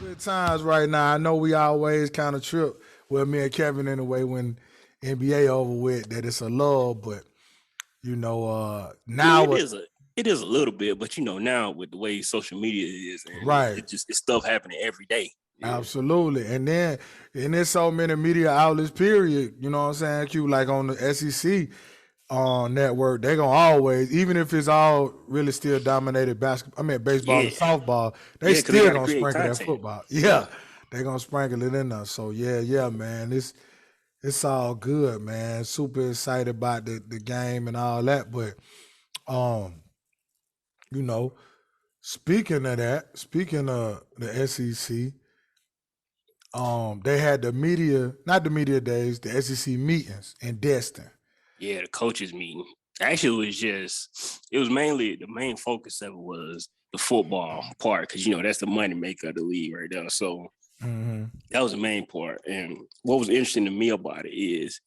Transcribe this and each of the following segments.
Good times right now. I know we always kind of trip. Well, me and Kevin in a way when NBA over with that it's a love, but I mean, now it is a little bit, but now with the way social media is, and right. it's stuff happening every day. Yeah, Absolutely. And there's so many media outlets, period. You know what I'm saying? Q like on the SEC network, they gonna always, even if it's all really still dominated baseball and yeah, softball, they yeah, because they still got to gonna create sprinkle that content. football. Yeah, Yeah. They gonna sprinkle it in there. So yeah, man. It's all good, man. Super excited about the game and all that. But um, you know, speaking of that, speaking of the SEC, they had the media, not the media days, the SEC meetings in Destin. yeah. The coaches meeting actually it was mainly the main focus of it was the football part because that's the money maker of the league right now. So Hmm. that was the main part. And what was interesting to me about it is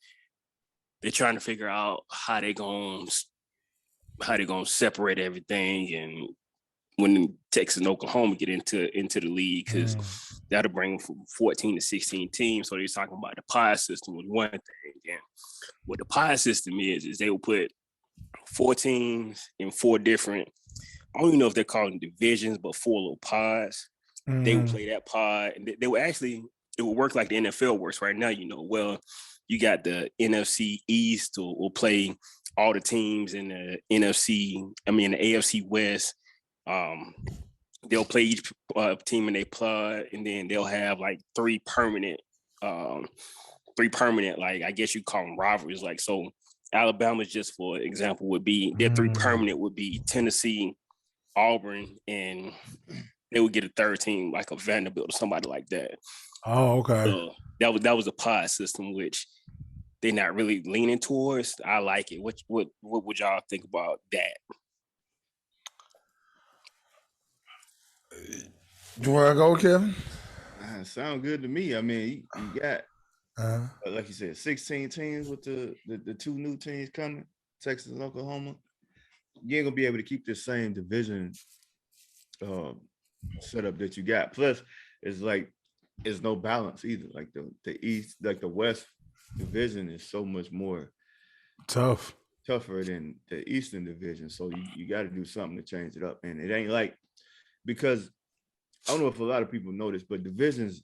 they're trying to figure out how they gonna separate everything and when Texas and Oklahoma get into the league because Mm. that'll bring from 14 to 16 teams. So they're talking about the pod system was one thing. And what the pod system is they will put four teams in four different, I don't even know if they're calling divisions, but four little pods. They will Hmm. play that pod and they will actually, it will work like the NFL works right now. Well, you got the NFC East will play all the teams in the the AFC West. um, they'll play each team in a plot, and then they'll have like um, three permanent, like I guess you call them rivalries. Like so, Alabama, just for example, would be their three Mm. permanent would be Tennessee, Auburn, and they would get a third team like a Vanderbilt or somebody like that. Oh, okay. So that was a pod system, which they're not really leaning towards. I like it. What would y'all think about that? You want to go, Kevin? Sound good to me. I mean, you got Uh, like you said, 16 teams with the two new teams coming, Texas and Oklahoma. You ain't gonna be able to keep the same division uh, setup that you got. Plus, it's like it's no balance either. Like the East, like the West division is so much more tough. tougher than the Eastern division. So you got to do something to change it up. And it ain't like because I don't know if a lot of people know this, but divisions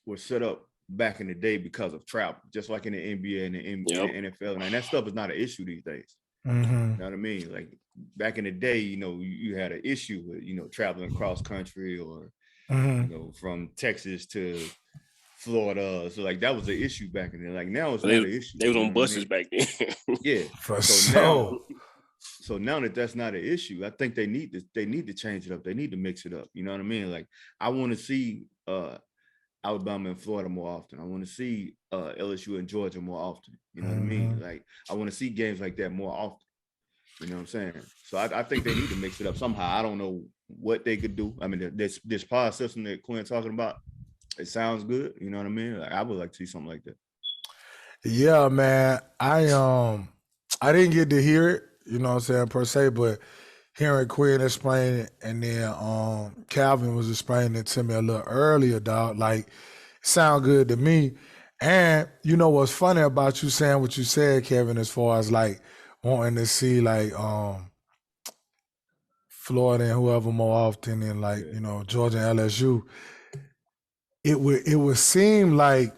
were set up back in the day because of travel, just like in the NBA and Yep. the NFL. And that stuff is not an issue these days. Hmm. You know what I mean? Like back in the day, you had an issue with, traveling cross country or, Hmm. from Texas to Florida. So like that was an issue back in there. Like now it's They not an issue. they was You on know what I buses mean? back then. Yeah. For So now, sure. so now that that's not an issue, I think they need to change it up. They need to mix it up. You know what I mean? Like I want to see Alabama and Florida more often. I want to see LSU and Georgia more often. You know what I mean? Hmm. Like I want to see games like that more often. You know what I'm saying? So I think they need to mix it up somehow. I don't know what they could do. I mean, this pod system that Quinn talking about, it sounds good. You know what I mean? Like, I would like to see something like that. Yeah, man. I didn't get to hear it, you know what I'm saying, per se, but hearing Quinn explain it and then Calvin was explaining it to me a little earlier, dog. Like, it sound good to me. And you know what's funny about you saying what you said, Kevin, as far as like wanting to see like Florida and whoever more often and like, Yeah. Georgia and LSU, it would seem like,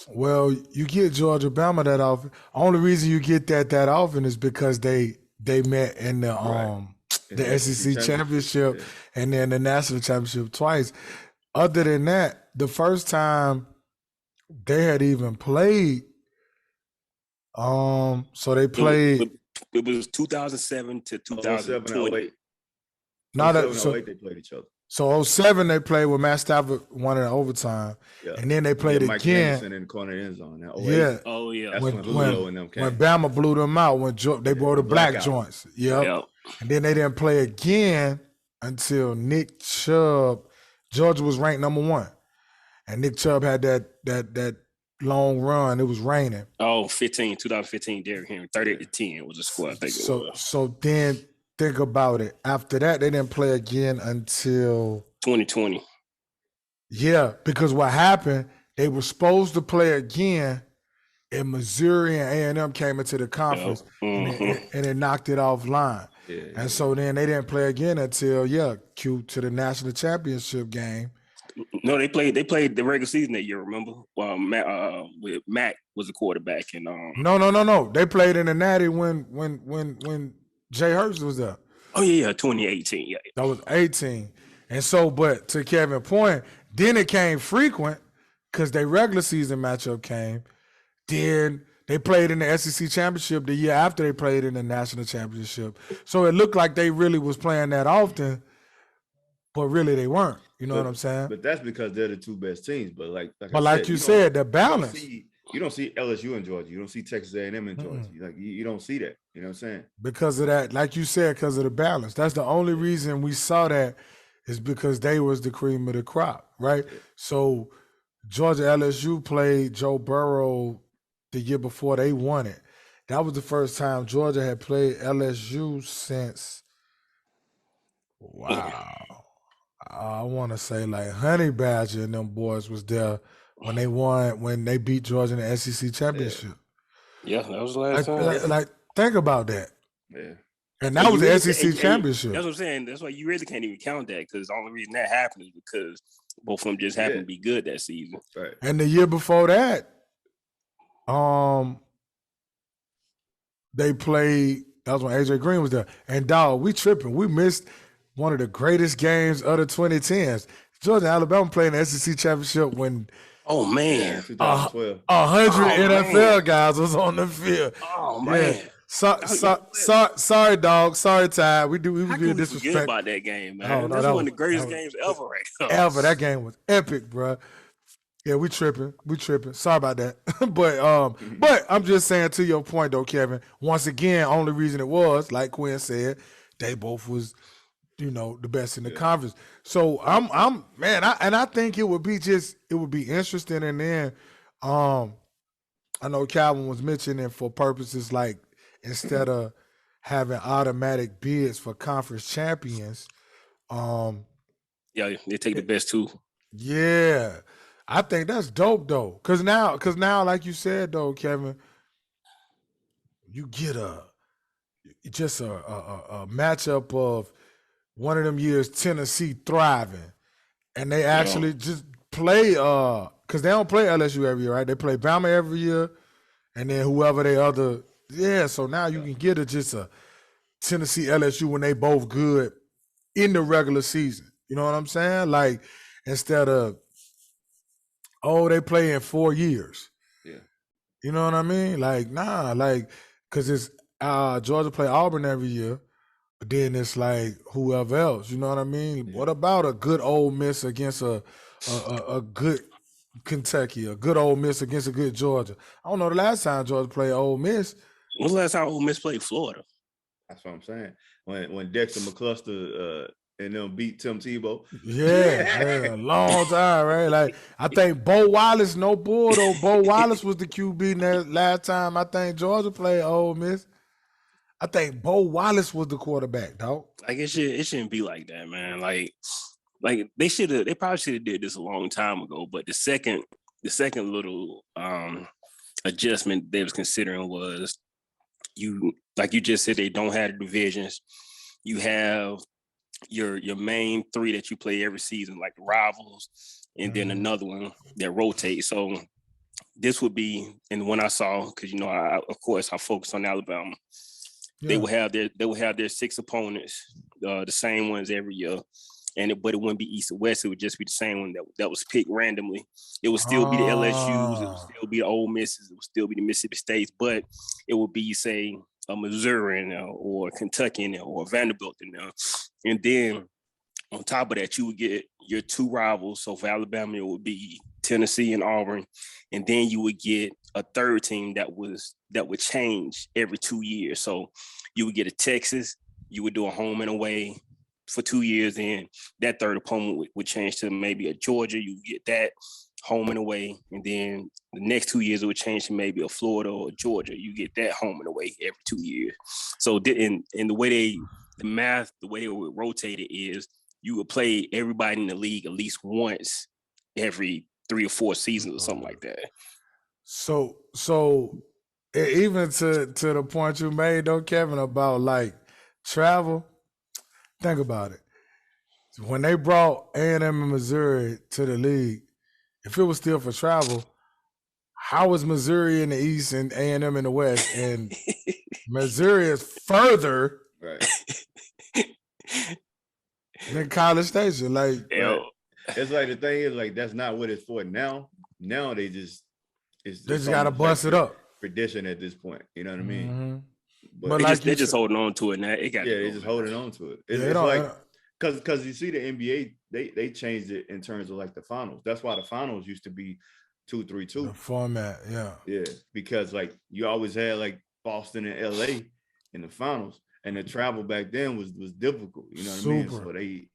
well, you get Georgia Bama that often. Only reason you get that often is because they met in the Right. In the the SEC SEC championship. championship Yeah. and then the national championship twice. Other than that, the first time they had even played, so they it, was, played it was 2007 to Oh 07, 2020. 08. Oh not a, 07, so 08, they played each other. so '07 they played with Matt Stafford won in overtime, Yeah. and then they And then played Mike again. Henderson in the corner end zone. Now 08, Yeah, Oh yeah, that's when when when Julio and them when came. Bama blew them out when they Yeah. brought The the black blackout. joints. Yeah. Yep. yeah. And then they didn't play again until Nick Chubb. Georgia was ranked number one, and Nick Chubb had that long run. It was raining. Oh, 2015, Derrick Henry, 38 to 10 was the score. I think it So was. so then think about it. After that, they didn't play again until 2020. because what happened, they were supposed to play again, and Missouri and A&M came into the conference, and it knocked it offline. And so then they didn't play again until to the national championship game. No, they played the regular season that year. Remember, with Mac was the quarterback, and No. They played in the Natty when Jay Hurst was there. Oh yeah, 2018. Yeah, that was 18. And so, but to Kevin's point, then it came frequent because their regular season matchup came. Then they played in the SEC championship the year after they played in the national championship. So it looked like they really was playing that often, but really they weren't. You know what I'm saying? But that's because they're the two best teams. But like you said, the balance. You don't see LSU in Georgia. You don't see Texas A&M in Georgia. Like you don't see that. You know what I'm saying? Because of that, like you said, because of the balance. That's the only reason we saw that is because they was the cream of the crop, right? Yeah. So Georgia LSU played Joe Burrow the year before they won it. That was the first time Georgia had played LSU since, I want to say like Honey Badger and them boys was there when they beat Georgia in the SEC championship. Yeah, that was the last time. Like, think about that. Yeah. And that was the SEC championship. That's what I'm saying. That's why you really can't even count that, because the only reason that happened is because both of them just happened to be good that season. Right. And the year before that, they played. That was when AJ Green was there. And dog, we tripping. We missed one of the greatest games of the 2010s. Georgia and Alabama playing the SEC championship when. Oh man, 2012. 100 NFL guys was on the field. Oh man. Yeah. Sorry, dog. Sorry, Ty. We was being disrespectful. Forget about that game, man. That's one of the greatest games ever, right now. Ever. That game was epic, bro. Yeah, we tripping. Sorry about that. But I'm just saying, to your point though, Kevin, once again, only reason it was, like Quinn said, they both was, the best in the conference. So I think it would be interesting. And then I know Calvin was mentioning, for purposes like, instead of having automatic bids for conference champions, they take the best two. Yeah. I think that's dope though. Cause now, like you said though, Kevin, you get a matchup of one of them years Tennessee thriving, and they actually just play because they don't play LSU every year, right? They play Bama every year, and then whoever they other. Yeah, so now you can get just a Tennessee LSU when they both good in the regular season. You know what I'm saying? Like, instead of, they play in 4 years. Yeah. You know what I mean? Like, nah, like, because it's Georgia play Auburn every year, but then it's like whoever else. You know what I mean? Yeah. What about a good Ole Miss against a good Kentucky, a good Ole Miss against a good Georgia? I don't know the last time Georgia played Ole Miss. When's the last time Ole Miss played Florida? That's what I'm saying. When Dexter McCluster and them beat Tim Tebow. Yeah, a long time, right? Like, I think Bo Wallace, no bull though. Bo Wallace was the QB that last time I think Georgia played Ole Miss. I think Bo Wallace was the quarterback, dog. Like, it shouldn't be like that, man. Like they probably should have did this a long time ago. But the second little adjustment they was considering was, like you just said, they don't have the divisions. You have your main three that you play every season, like the rivals, and then another one that rotates. So this would be, and when I saw, because of course I focus on Alabama, they will have their 6 opponents, the same ones every year, but it wouldn't be East or West. It would just be the same one that was picked randomly. It would still be the LSUs, it would still be the Ole Misses, it would still be the Mississippi States, but it would be, say, a Missouri in there, or Kentucky in there, or Vanderbilt in there. And then on top of that, you would get your 2 rivals. So for Alabama, it would be Tennessee and Auburn. And then you would get a third team that would change every 2 years. So you would get a Texas, you would do a home and away for 2 years, and that third opponent would change to maybe a Georgia. You get that home and away, and then the next 2 years it would change to maybe a Florida or Georgia. You get that home and away every 2 years. So in the way the math, the way it would rotate it is you would play everybody in the league at least once every 3 or 4 seasons or something like that. So even to the point you made though, Kevin, about like travel, think about it. When they brought A&M and Missouri to the league, if it was still for travel, how was Missouri in the East and A&M in the West? And Missouri is further Right. than College Station. Like, It's like the thing is like that's not what it's for now. Now they just gotta bust it up. Tradition at this point. You know what I mean? Mm-hmm. But they're just holding on to it now. they're just holding on to it. It's like because you see the NBA, they changed it in terms of like the finals. That's why the finals used to be 2-3-2. The format, yeah, because like you always had like Boston and LA in the finals, and the travel back then was difficult. You know what I mean? So they,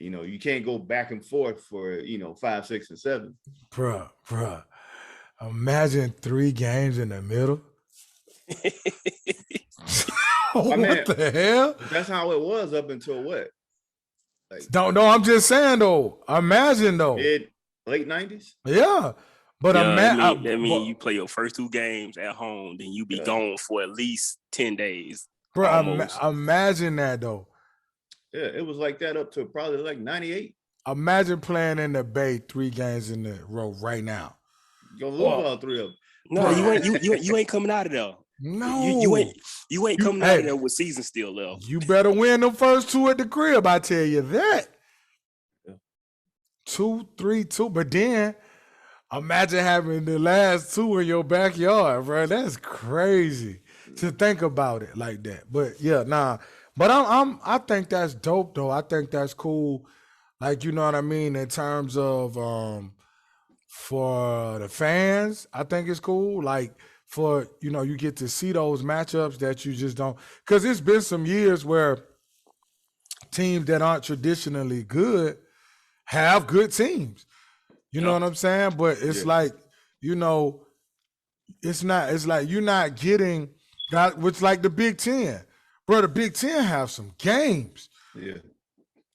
you can't go back and forth for 5, 6, and 7. Bruh. Imagine 3 games in the middle. What the hell? That's how it was up until what? Like, no, I'm just saying though. Imagine though. Late 90s? Yeah. But I mean, you play your first 2 games at home, then you be gone for at least 10 days. Bro, imagine that though. Yeah, it was like that up to probably like 98. Imagine playing in the Bay 3 games in a row right now. You're gonna lose all 3 of them. No, you ain't coming out of there. No, you ain't coming out of there with season still left. You better win the first 2 at the crib. I tell you that. 2-3-2, but then imagine having the last 2 in your backyard, bro. That's crazy to think about it like that. But yeah, nah. But I think that's dope though. I think that's cool. Like, you know what I mean, in terms of for the fans, I think it's cool. Like for, you get to see those matchups that you just don't, because it's been some years where teams that aren't traditionally good have good teams. You know what I'm saying? But it's like, it's like you're not getting that, which like the Big Ten. Bro, the Big Ten have some games. Yeah.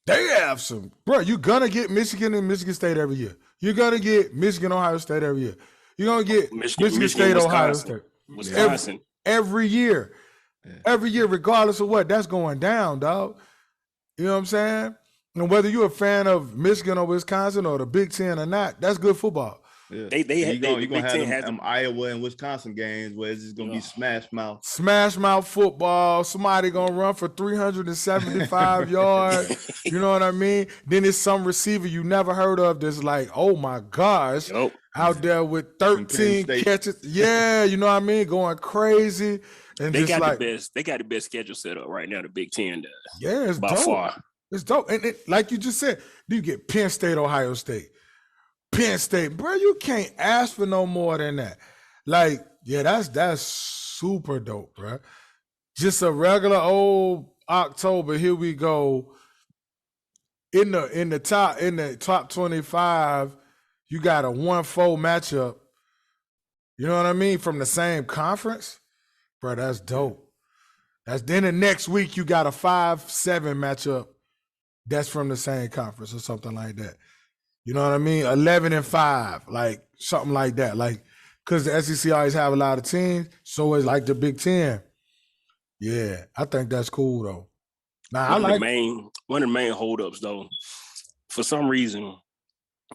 They have some. Bro, you're going to get Michigan and Michigan State every year. You're going to get Michigan, Ohio State every year. You're going to get Michigan State, Ohio State. Wisconsin. Every year. Yeah. Every year, regardless of what, that's going down, dog. You know what I'm saying? And whether you're a fan of Michigan or Wisconsin or the Big Ten or not, that's good football. Yeah. You're going to have them Iowa and Wisconsin games where it's just going to be smash mouth football. Somebody going to run for 375 yards. You know what I mean? Then it's some receiver you never heard of that's like, oh my gosh, out there with 13 catches. Yeah, you know what I mean? Going crazy. And they got the best schedule set up right now, the Big Ten does. Yeah, it's by dope. far. It's dope. And like you just said, you get Penn State, Ohio State. Penn State, bro, you can't ask for no more than that. Like, yeah, that's super dope, bro. Just a regular old October. Here we go. In the top 25, you got a 1-4 matchup. You know what I mean? From the same conference, bro. That's dope. Then the next week you got a 5-7 matchup. That's from the same conference or something like that. You know what I mean? 11-5, like something like that. Like, because the SEC always have a lot of teams, so it's like the Big Ten. Yeah, I think that's cool though. Now one of the main holdups though, for some reason,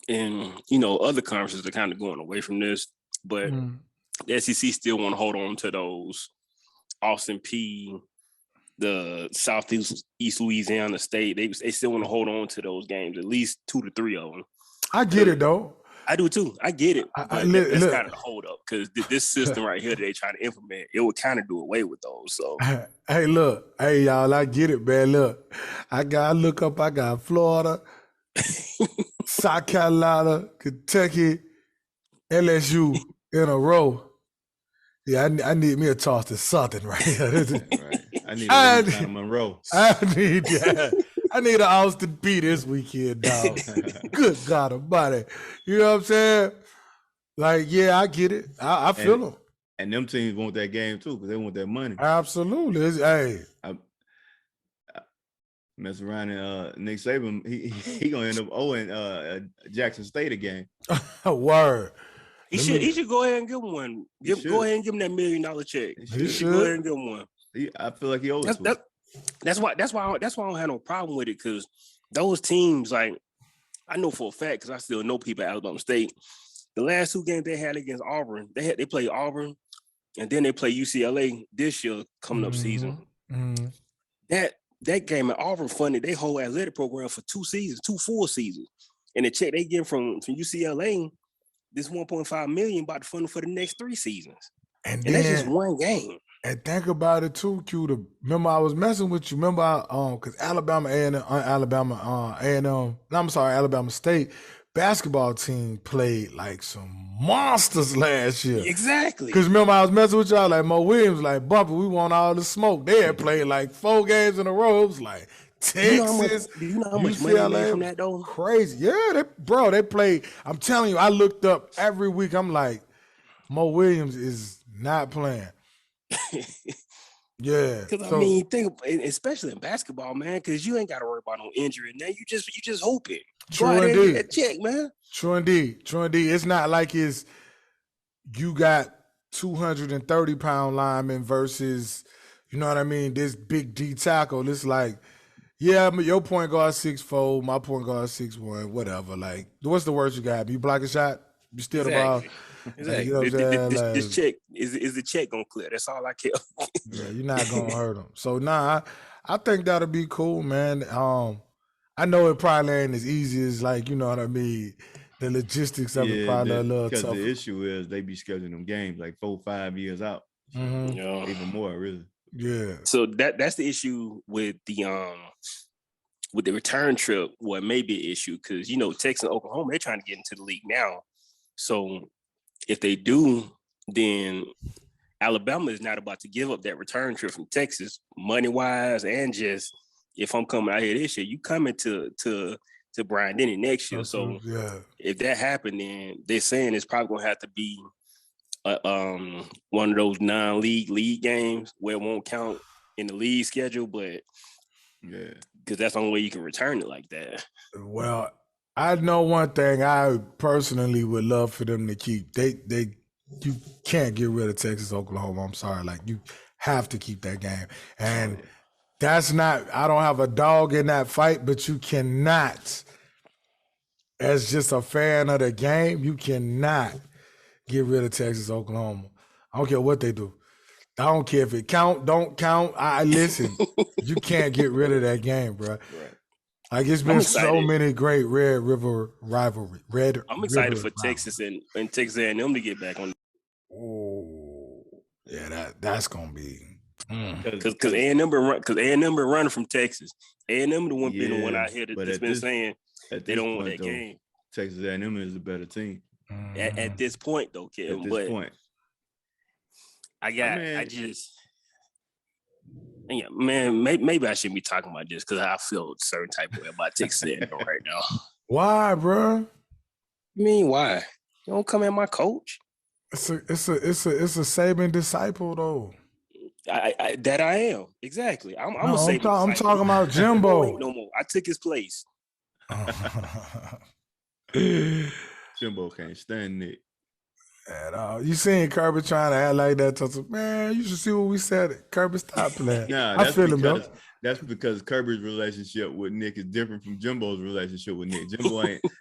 and other conferences are kind of going away from this, but the SEC still want to hold on to those Austin Peay, the Southeast Louisiana State. They still want to hold on to those games, at least 2 to 3 of them. I get it though. I do too. I get it. That's kind of the hold up because this system right here that they try to implement, it would kind of do away with those. So hey y'all, I get it, man. Look, I got Florida, South Carolina, Kentucky, LSU in a row. Yeah, I need me a Charleston Southern right here. Right. I need Monroe. I need an Austin Peay this weekend, dog. Good God Almighty. You know what I'm saying? Like, yeah, I get it. I feel them. And them teams want that game too because they want that money. Absolutely. Hey. mess around and Nick Saban, he gonna end up owing Jackson State a game. Word. He Let should me- he should go ahead and give him one. He Go should. ahead and give him that $1 million check. He He should. should go ahead and give him one. I feel like he owes That's to him. that's why I don't have no problem with it, because those teams, like, I know for a fact, because I still know people at Alabama State. The last 2 games they had against Auburn, they played Auburn, and then they play UCLA this year coming up season. Mhm. That game at Auburn funded their whole athletic program for 2 full seasons, and the check they get from UCLA, this 1.5 million, about to fund them for the next 3 seasons, And and that's just then, one game. and think about it too, Q. Remember, I was messing with you. Remember, because Alabama Alabama State basketball team played like some monsters last year. Exactly. Because remember, I was messing with y'all, like Mo Williams, like Bumper, we want all the smoke. They had played like 4 games in a row. It was like Texas, Do you know how much money they made UCLA, from that, though? crazy. Yeah, they played. I'm telling you, I looked up every week. I'm like, Mo Williams is not playing. Yeah. Because so- I mean, especially in basketball, man, because you ain't got to worry about no injury. Now you just hoping. True Go out there and indeed. get that check, man. True indeed. It's not like you got 230-pound linemen versus, you know what I mean, this big D tackle. It's like, yeah, your point guard 6'4", my point guard 6'1", whatever. Like, what's the worst you got? You block a shot, you steal the ball. Exactly. You know what I'm saying? This check is the check gonna clear. That's all I care. Yeah, you're not gonna hurt them. So I think that'll be cool, man. I know it probably ain't as easy as, like, you know what I mean. The logistics of it probably a little because tough. the issue is they be scheduling them games like 4-5 years out, Mhm. Yeah. even more really. Yeah. So that's the issue with the return trip. Well, maybe an issue because Texas and Oklahoma, they're trying to get into the league now. So if they do, then Alabama is not about to give up that return trip from Texas, money wise, and just if I'm coming out here this year, you coming to Bryant Denny next year. So yeah. if that happened, then they're saying it's probably gonna have to be one of those non-league games where it won't count in the league schedule, but Yeah. because that's the only way you can return it like that. Well, I know one thing I personally would love for them to keep. You can't get rid of Texas, Oklahoma. I'm sorry. Like, you have to keep that game. And that's not, I don't have a dog in that fight, but you cannot, as just a fan of the game, you cannot get rid of Texas, Oklahoma. I don't care what they do. I don't care if it don't count. I listen. You can't get rid of that game, bro. Right. Like, it's I'm been so excited. many great Red River rivalry. I'm excited for Texas and Texas A&M to get back on Oh, yeah, that's gonna be. because A&M been running from Texas. A&M the one been the one Yeah, out here but that's at been this- saying At they this don't want point, that though, game. Texas A&M is a better team. At this point, though, At Kim. this But point, yeah, man, maybe I shouldn't be talking about this because I feel a certain type of way about Texas A&M right now. Why, bro? I mean, why? You don't come at my coach? It's a Saban disciple though. I am exactly. I'm No, a Saban I'm disciple. talking about Jimbo ain't Jimbo. no more. I took his place. Jimbo can't stand Nick. At all. You seen Kirby trying to act like that? Man, you should see what we said. Kirby, stop playing. Nah, I feel him, though. that's because Kirby's relationship with Nick is different from Jimbo's relationship with Nick.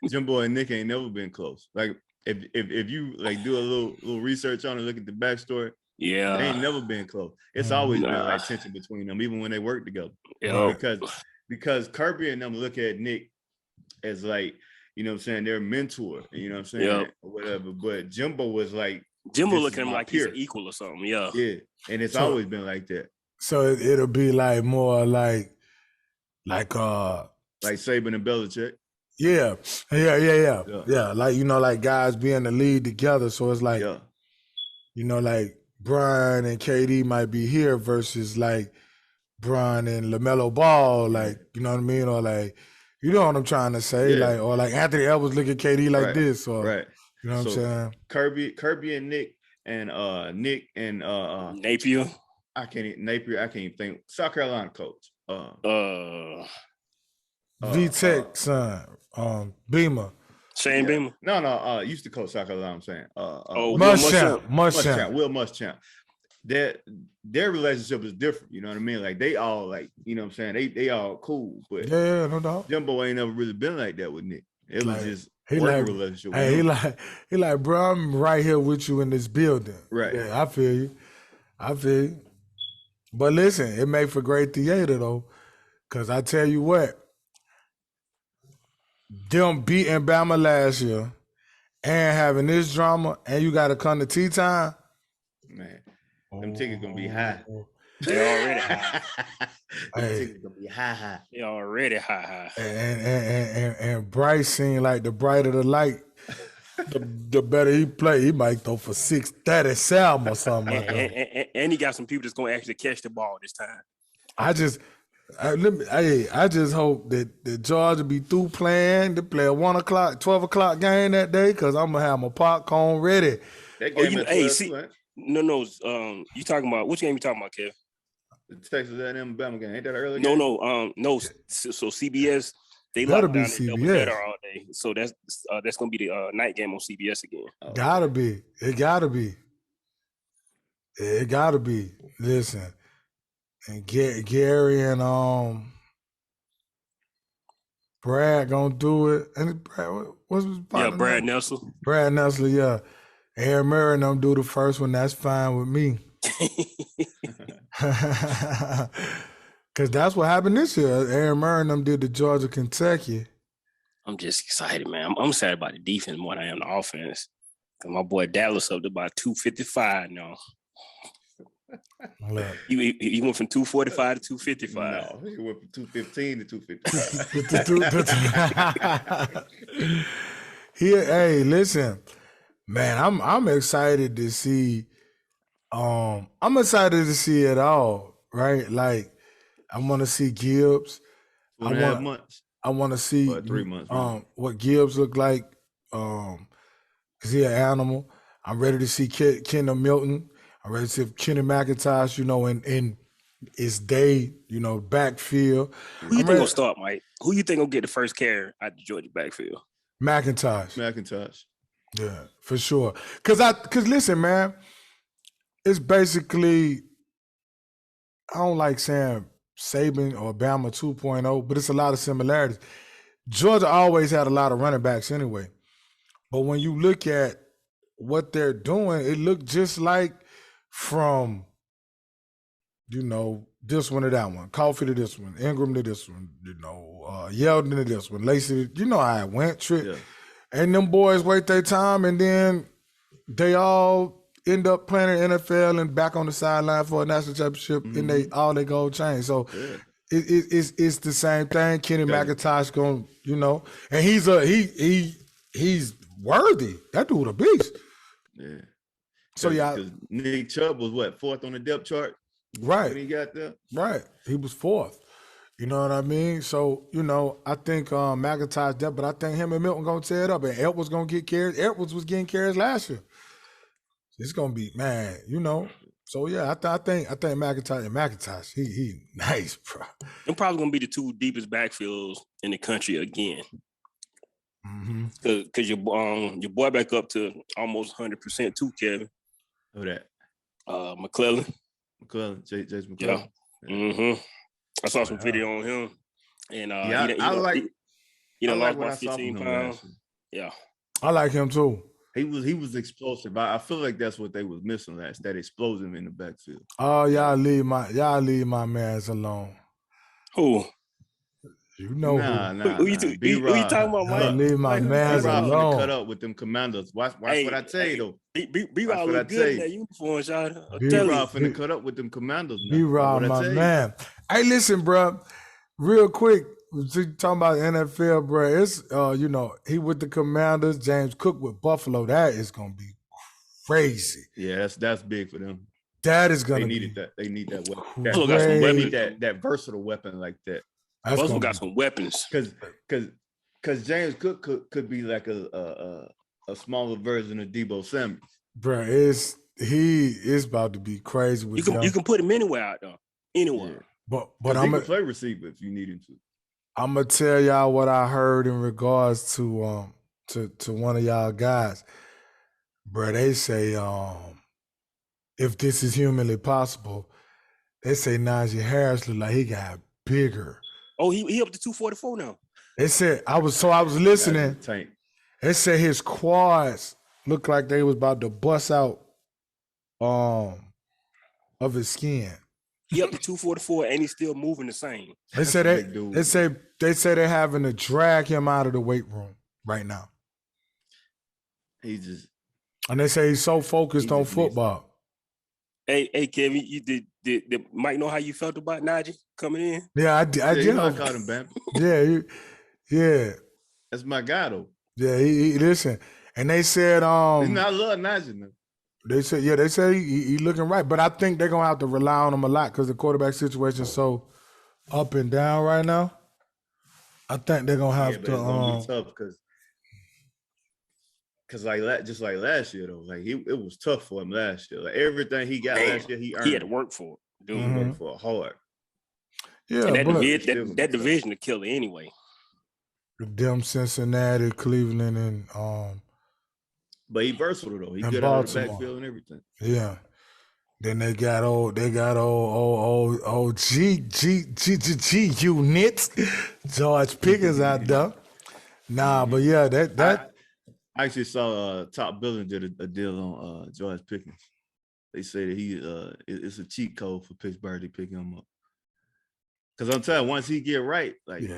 Jimbo and Nick ain't never been close. Like if you like do a little research on it, look at the backstory. Yeah, They ain't never been close. It's always been Nah. like tension between them, even when they work together. Yeah. Because Kirby and them look at Nick as like, you know what I'm saying, their mentor, you know what I'm saying, Yep. or whatever. But Jimbo was like, Jimbo this look is at him my like he's peer. an equal or something. Yeah. yeah, and it's So- always been like that. So it'll be like more like Like Saban and Belichick. yeah. Yeah. Like, like guys be in the lead together. So it's like, Yeah, like Brian and KD might be here versus like Brian and LaMelo Ball, like, you know what I mean? Or like, you know what I'm trying to say? Yeah. Like, or like Anthony Edwards look at KD like Right, this, or right. you know what So- I'm saying? Kirby and Nick and Napier. Napier, I can't even think. South Carolina coach. V-Tech son, Beamer. Shane Beamer. No, used to coach South Carolina. I'm saying. Oh, what's Will his name? Muschamp. Muschamp. Will Muschamp. Their relationship is different. You know what I mean? Like they all like, you know what I'm saying? They all cool, but Yeah, no doubt. Jumbo ain't never really been like that with Nick. It was Like, just he working like- relationship. Hey, with he him. like, bro, I'm right here with you in this building. Right. Yeah, I feel you. But listen, it made for great theater though, because I tell you what, them beating Bama last year and having this drama, and you got to come to tea time. Man, them tickets gonna be high. They already high. Them Hey. tickets gonna be high. They already high. And Bryce seemed like the brighter the light, the better he play. He might throw for 637 or something like that. And he got some people that's gonna actually catch the ball this time. I just hope that Georgia be through playing. They play a 12 o'clock game that day, because I'm gonna have my popcorn ready. That Oh, game you- at hey, 12 see- too, ain't it? No, you talking about which game you talking about, Kev? The Texas A&M Bama game. Ain't that early? No. So CBS they Gotta locked be down the double CBS. header all day. So that's gonna be the night game on CBS again. Oh, Gotta be. It gotta be. It gotta be. Listen, and Gary and Brad gonna do it. And Brad, what's his Yeah, partner Brad name? Nelson. Brad Nestle, yeah. Aaron Murray and them do the first one. That's fine with me. Because that's what happened this year. Aaron Murray and them did the Georgia Kentucky. I'm just excited, man. I'm excited about the defense more than I am the offense. Cause my boy Dallas up to about 255 now. Look. He went from 245 to 255. No, he went from 215 to 255. Hey, listen, man, I'm excited to see. I'm excited to see it all, right? Like, I want to see Gibbs. 2.5 months. I want to see Or 3 months, really. what Gibbs look like. Cause he an animal. I'm ready to see Kendall Milton. I'm ready to see Kenny McIntosh, in his day, backfield. Who you think gonna start, Mike? Who you think gonna get the first carry out the Georgia backfield? McIntosh. Yeah, for sure. Cause listen, man, it's basically, I don't like saying Saban or Bama 2.0, but it's a lot of similarities. Georgia always had a lot of running backs anyway. But when you look at what they're doing, it looked just like from, this one to that one, Coffee to this one, Ingram to this one, Yeldon to this one, Lacey, how it went, Trick. Yeah. And them boys wait their time, and then they all end up playing in the NFL and back on the sideline for a national championship in all they gold chains. So Yeah. it's the same thing. Kenny Yeah. McIntosh going, and he's worthy. That dude a beast. Yeah. So yeah, 'Cause Nick Chubb was what, 4th on the depth chart when right. he got there? Right. He was 4th. You know what I mean? So, I think McIntosh did, but I think him and Milton gonna tear it up. And Edwards gonna get carries. Edwards was getting carries last year. It's gonna be, man, So yeah, I think McIntosh, he nice, bro. Them probably gonna be the two deepest backfields in the country again. Mm-hmm. Cause your boy back up to almost 100% too, Kevin. Who that? McClellan. McClellan, Jason McClellan. Yeah. Mm-hmm. I saw some video on him, and Yeah, he I like lost what I about saw from 15 him pounds. last year. Yeah. I like him too. He was explosive. I feel like that's what they was missing last, that explosion in the backfield. Oh, y'all leave my mans alone. Who? You know Who you talking about, who. Mike? Leave my mans B-Rob finna alone. cut up with them Commanders. Watch what I tell you though. B-Rob what I look tell good in you. that uniform, shot. I'm B-Rob telling you. B-Rob finna cut up with them Commanders. now. B-Rob, What I my tell you. man. Hey, listen, bro. Real quick, talking about NFL, bro. It's he with the Commanders, James Cook with Buffalo. That is gonna be crazy. Yeah, that's big for them. That is gonna They be needed that. They need that weapon. Buffalo got some They weapons. need that versatile weapon like that. That's Buffalo gonna got be, some weapons. Because James Cook could be like a smaller version of Debo Samuel. bro. It's about to be crazy with You can put him anywhere out there. Anywhere. Yeah. but But I'm he can play receiver if you need him to. I'm gonna tell y'all what I heard in regards to one of y'all guys. Bro, they say if this is humanly possible, they say Najee Harris look like he got bigger. Oh, he up to 244 now. They said I was listening. Tank. They said his quads looked like they was about to bust out of his skin. He up to 244 and he's still moving the same. They That's say a big dude, they say they're having to drag him out of the weight room right now. He just And they say he's so focused He on just needs- football. Hey, Kevin, you did Mike know how you felt about Najee coming in? Yeah, I yeah, you know I did. called him Bam. Yeah, That's my guy though. yeah. He listen, and they said I love Najee. Man. they said he looking right, but I think they're gonna have to rely on him a lot because the quarterback situation is so up and down right now. I think they're gonna have Yeah, but to. it's gonna be tough because just like last year though, like it was tough for him last year. Like everything he got Man, last year, he earned. He had to work for it, dude. He worked for it hard. Yeah, And that, but that division to kill it anyway. them Cincinnati, Cleveland, and But he versatile though. He And good out of the Baltimore. backfield and everything. yeah. Then they got old G units. George Pickens out there. Nah, but yeah, that I actually saw Top Billing did a deal on George Pickens. They say that it's a cheat code for Pittsburgh to pick him up. Because I'm telling you, once he get right, like yeah.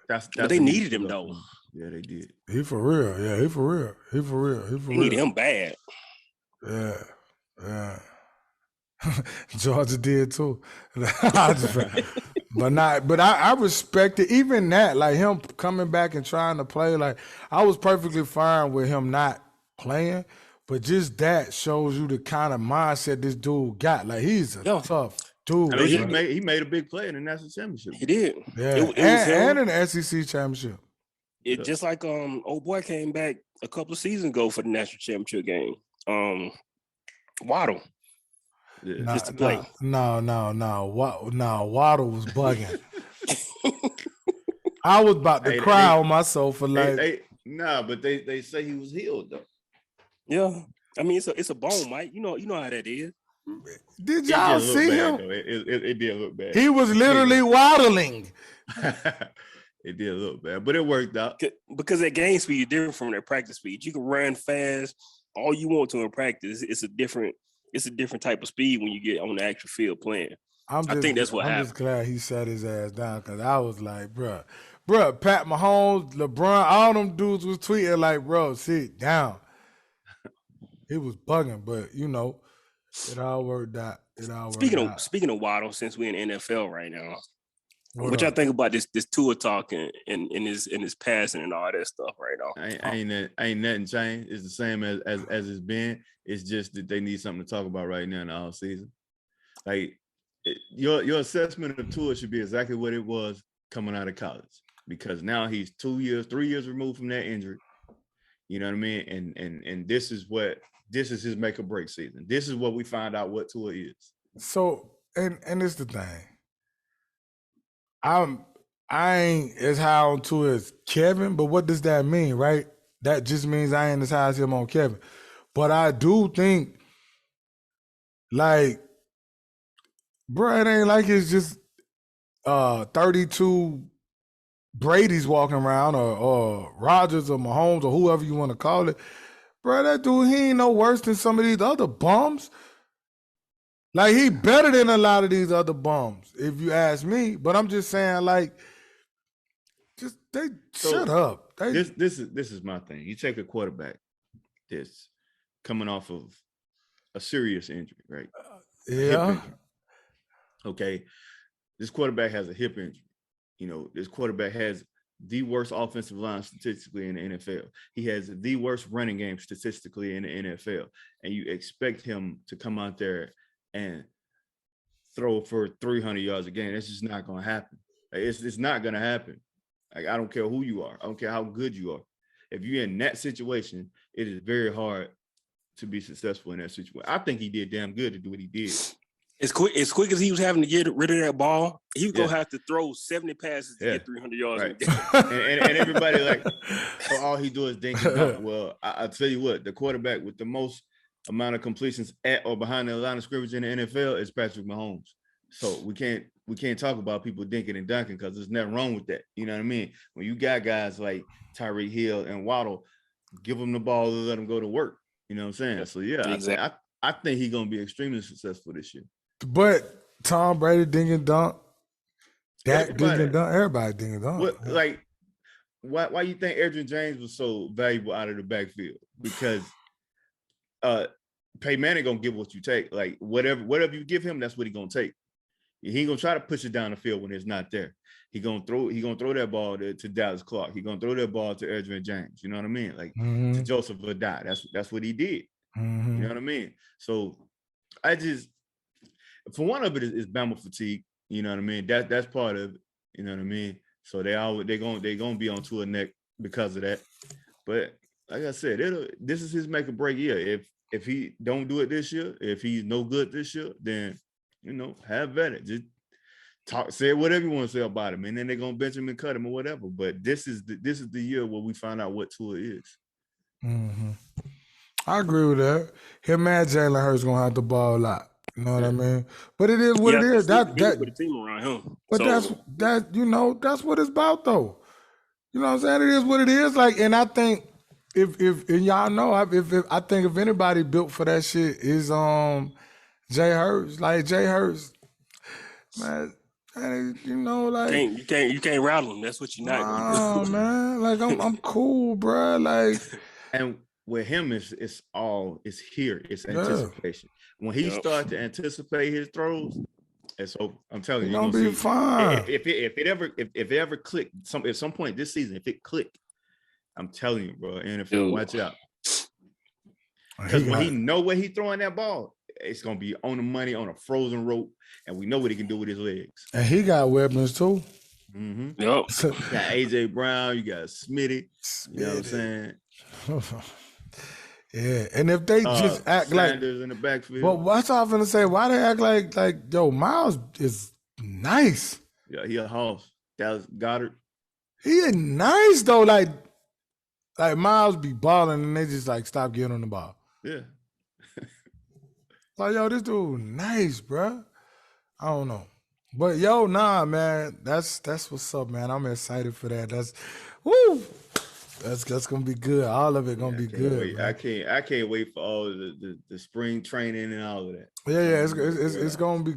that's But they a huge needed him, look though. for him. Yeah, they did. He for real. Yeah, he for real. They need him bad. Yeah. Georgia did too. but I respect it. Even that, like him coming back and trying to play, like I was perfectly fine with him not playing, but just that shows you the kind of mindset this dude got. Like he's a tough dude. I mean, he made a big play in the national championship. He did. Yeah, It was him. and in the SEC championship. It just like old boy came back a couple of seasons ago for the national championship game. Waddle. Yeah. Just to play. No. Waddle was bugging. I was about to cry on myself for like. But they say he was healed though. Yeah, I mean it's a bone, Mike. You know how that is. Did y'all see him? It did look bad. He was literally waddling. It did look bad, but it worked out. Because that game speed is different from that practice speed. You can run fast all you want to in practice. It's a different type of speed when you get on the actual field playing. I think that's what happened. I'm just glad he sat his ass down because I was like, bruh, Pat Mahomes, LeBron, all them dudes was tweeting like, bro, sit down. It was bugging, but it all worked out. Speaking of Waddle, since we're in NFL right now, what y'all think about this Tua talking in his passing and all that stuff right now? Ain't nothing changed. It's the same as it's been. It's just that they need something to talk about right now in the off season. Like your assessment of Tua should be exactly what it was coming out of college, because now he's 3 years removed from that injury. You know what I mean? And this is his make or break season. This is what we find out what Tua is. So and it's the thing. I ain't as high on Tua as Kevin, but what does that mean, right? That just means I ain't as high as him on Kevin. But I do think, like, bro, it ain't like it's just 32 Brady's walking around or Rodgers or Mahomes or whoever you want to call it. Bro, that dude, he ain't no worse than some of these other bums. Like, he better than a lot of these other bums, if you ask me. But I'm just saying, like, shut up. This is my thing. You take a quarterback that's coming off of a serious injury, right? Yeah. Injury. Okay. This quarterback has a hip injury. This quarterback has the worst offensive line statistically in the NFL. He has the worst running game statistically in the NFL. And you expect him to come out there and throw for 300 yards a game. That's just not going to happen. It's not going to happen. Like, I don't care who you are. I don't care how good you are. If you're in that situation, it is very hard to be successful in that situation. I think he did damn good to do what he did. as quick as he was having to get rid of that ball, he was Yeah. gonna have to throw 70 passes to Yeah. get 300 yards. Right. In the game. And everybody like, so all he do is dink and dunk. Well, I tell you what, the quarterback with the most amount of completions at or behind the line of scrimmage in the NFL is Patrick Mahomes. So we can't talk about people dinking and dunking because there's nothing wrong with that. You know what I mean? When you got guys like Tyreek Hill and Waddle, give them the ball and let them go to work. You know what I'm saying? So yeah, Exactly. I think he's gonna be extremely successful this year. But Tom Brady ding and dunk, Dak ding Everybody. and dunk, everybody ding and dunk. What like why you think Edgerrin James was so valuable out of the backfield? Because Peyton Manning gonna give what you take. Like whatever you give him, that's what he gonna take. He ain't gonna try to push it down the field when it's not there. He gonna throw that ball to Dallas Clark. He gonna throw that ball to Edgerrin James. You know what I mean? Like to Joseph Vadai. That's what he did. You know what I mean? So I just, for one of it is Bama fatigue. You know what I mean? That's part of it. You know what I mean? So they're gonna be on Tua neck because of that. But like I said, this is his make or break year. If he don't do it this year, if he's no good this year, then have at it. Just say whatever you want to say about him, and then they're gonna bench him and cut him or whatever. But this is the year where we find out what Tua is. I agree with that. Him and Jalen Hurts gonna have to ball a lot. You know what I mean? But it is what it is. He put a team around him. But So, that's what it's about though. You know what I'm saying? It is what it is. Like, and I think if and y'all know, I think if anybody built for that shit is Jay Hurts. Like Jay Hurts, man. Like you can't rattle him. That's what you're not gonna do. man. Like I'm cool, bro. Like, and with him, it's here. It's anticipation. When he starts to anticipate his throws, it's over. I'm telling you, you're gonna be fine. If it ever clicked, at some point this season, if it clicked, I'm telling you, bro, NFL, watch out. Because when he know where he throwing that ball, it's gonna be on the money, on a frozen rope, and we know what he can do with his legs. And he got weapons too. Mm-hmm. Yep. You got AJ Brown, you got Smitty. You know what I'm saying? Yeah, and if they just act Sanders like in the backfield. Well, what's I finna say? Why they act like yo, Miles is nice. Yeah, he a hoss. Dallas Goddard. He is nice though. Like Miles be balling and they just like stop giving him the ball. Yeah. Like, yo, this dude nice, bro. I don't know. But yo, nah, man. That's what's up, man. I'm excited for that. That's gonna be good. All of it gonna be good. I can't wait for all the spring training and all of that. Yeah, it's gonna be